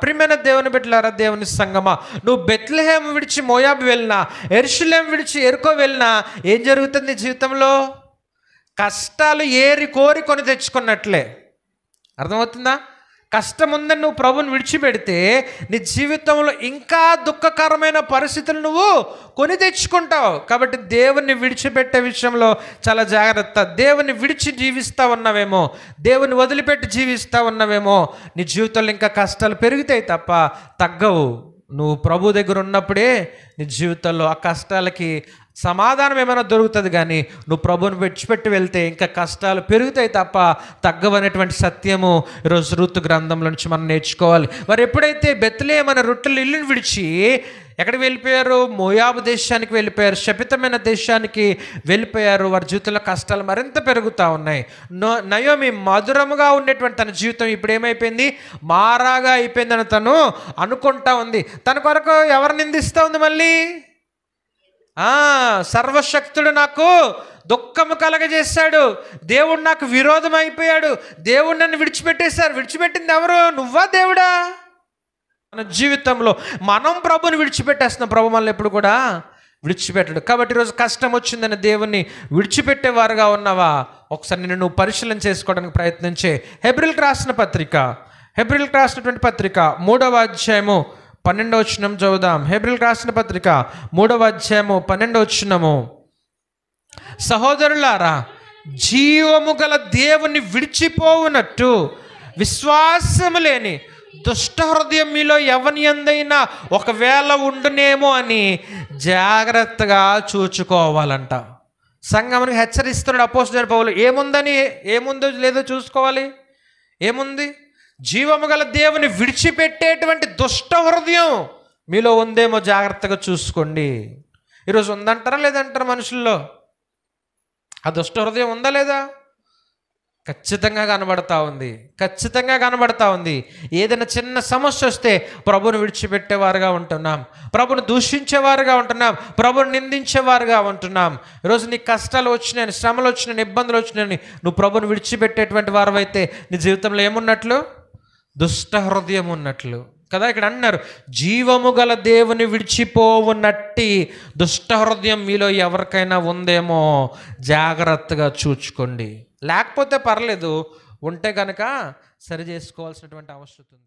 ప్రియమైన దేవుని బిడ్డలారా, దేవుని సంగమా, నువ్వు బెత్లెహేము విడిచి మోయాబు వెళ్ళినా, యెరూషలేము విడిచి యెరికో వెళ్ళినా ఏం జరుగుతుంది నీ జీవితంలో? కష్టాలు ఏరి కోరి కొని తెచ్చుకున్నట్లే. అర్థమవుతుందా? కష్టం ఉందని నువ్వు ప్రభుని విడిచిపెడితే నీ జీవితంలో ఇంకా దుఃఖకరమైన పరిస్థితులు నువ్వు కొని తెచ్చుకుంటావు. కాబట్టి దేవుని విడిచిపెట్టే విషయంలో చాలా జాగ్రత్త. దేవుని విడిచి జీవిస్తూ ఉన్నావేమో, దేవుని వదిలిపెట్టి జీవిస్తూ ఉన్నావేమో, నీ జీవితంలో ఇంకా కష్టాలు పెరుగుతాయి తప్ప తగ్గవు. నువ్వు ప్రభు దగ్గర ఉన్నప్పుడే నీ జీవితంలో ఆ కష్టాలకి సమాధానం ఏమైనా దొరుకుతుంది. కానీ నువ్వు ప్రభుని విడిచిపెట్టి వెళ్తే ఇంకా కష్టాలు పెరుగుతాయి తప్ప తగ్గవనేటువంటి సత్యము ఈరోజు ఋతు గ్రంథంలో నుంచి మనం నేర్చుకోవాలి. వారు ఎప్పుడైతే బెత్లెహేము అనే రొట్టెల ఇల్లుని విడిచి ఎక్కడికి వెళ్ళిపోయారు? మోయాబు దేశానికి వెళ్ళిపోయారు, శపితమైన దేశానికి వెళ్ళిపోయారు. వారి జీవితంలో కష్టాలు మరింత పెరుగుతూ ఉన్నాయి. నయోమి మధురముగా ఉండేటువంటి తన జీవితం ఇప్పుడు ఏమైపోయింది? మారాగా అయిపోయిందని తను అనుకుంటా ఉంది. తన కొరకు ఎవరు నిందిస్తూ ఉంది? మళ్ళీ సర్వశక్తుడు నాకు దుఃఖము కలగజేశాడు, దేవుడు నాకు విరోధం అయిపోయాడు, దేవుడు నన్ను విడిచిపెట్టేశారు. విడిచిపెట్టింది ఎవరు? నువ్వా దేవుడా? మన జీవితంలో మనం ప్రభుని విడిచిపెట్టేస్తున్నాం. ప్రభు మనల్ని ఎప్పుడు కూడా విడిచిపెట్టడు. కాబట్టి ఈరోజు కష్టం వచ్చిందని దేవుణ్ణి విడిచిపెట్టేవారుగా ఉన్నావా? ఒకసారి నిన్ను నువ్వు పరిశీలన చేసుకోవడానికి ప్రయత్నించే. హెబ్రీయులకు రాసినటువంటి పత్రిక 3వ అధ్యాయము 12వ వచనం చదువుదాం. హెబ్రీయులకు రాసిన పత్రిక 3వ అధ్యాయము 12వ వచనము. సహోదరులారా, జీవము గల దేవుని విడిచిపోవునట్టు విశ్వాసము లేని దుష్ట హృదయం మీలో ఎవని యందైనా ఒకవేళ ఉండునేమో అని జాగ్రత్తగా చూచుకోవాలంట. సంఘమునికి హెచ్చరిస్తున్నాడు అపోస్తలుడైన పౌలు. ఏముందో లేదో చూసుకోవాలి. ఏముంది? జీవము గల దేవుని విడిచిపెట్టేటువంటి దుష్ట హృదయం మీలో ఉందేమో జాగ్రత్తగా చూసుకోండి. ఈరోజు ఉందంటారా లేదంటారా మనుషుల్లో? ఆ దుష్ట హృదయం ఉందా లేదా? ఖచ్చితంగా కనబడతా ఉంది. ఏదైనా చిన్న సమస్య వస్తే ప్రభుని విడిచిపెట్టేవారుగా ఉంటున్నాం, ప్రభుని దూషించేవారుగా ఉంటున్నాం, ప్రభుని నిందించేవారుగా ఉంటున్నాం. ఈరోజు నీకు కష్టాలు వచ్చినాయని, శ్రమలు వచ్చినాయని, ఇబ్బందులు వచ్చినాయని నువ్వు ప్రభుని విడిచిపెట్టేటువంటి వారు అయితే నీ జీవితంలో ఏమున్నట్లు? దుష్ట హృదయం ఉన్నట్లు కదా. ఇక్కడ అన్నారు, జీవము గల దేవుని విడిచిపోవునట్టి దుష్ట హృదయం మీలో ఎవరికైనా ఉందేమో జాగ్రత్తగా చూచుకోండి. లేకపోతే పర్లేదు, ఉంటే కనుక సరి చేసుకోవాల్సినటువంటి అవసరం ఉంది.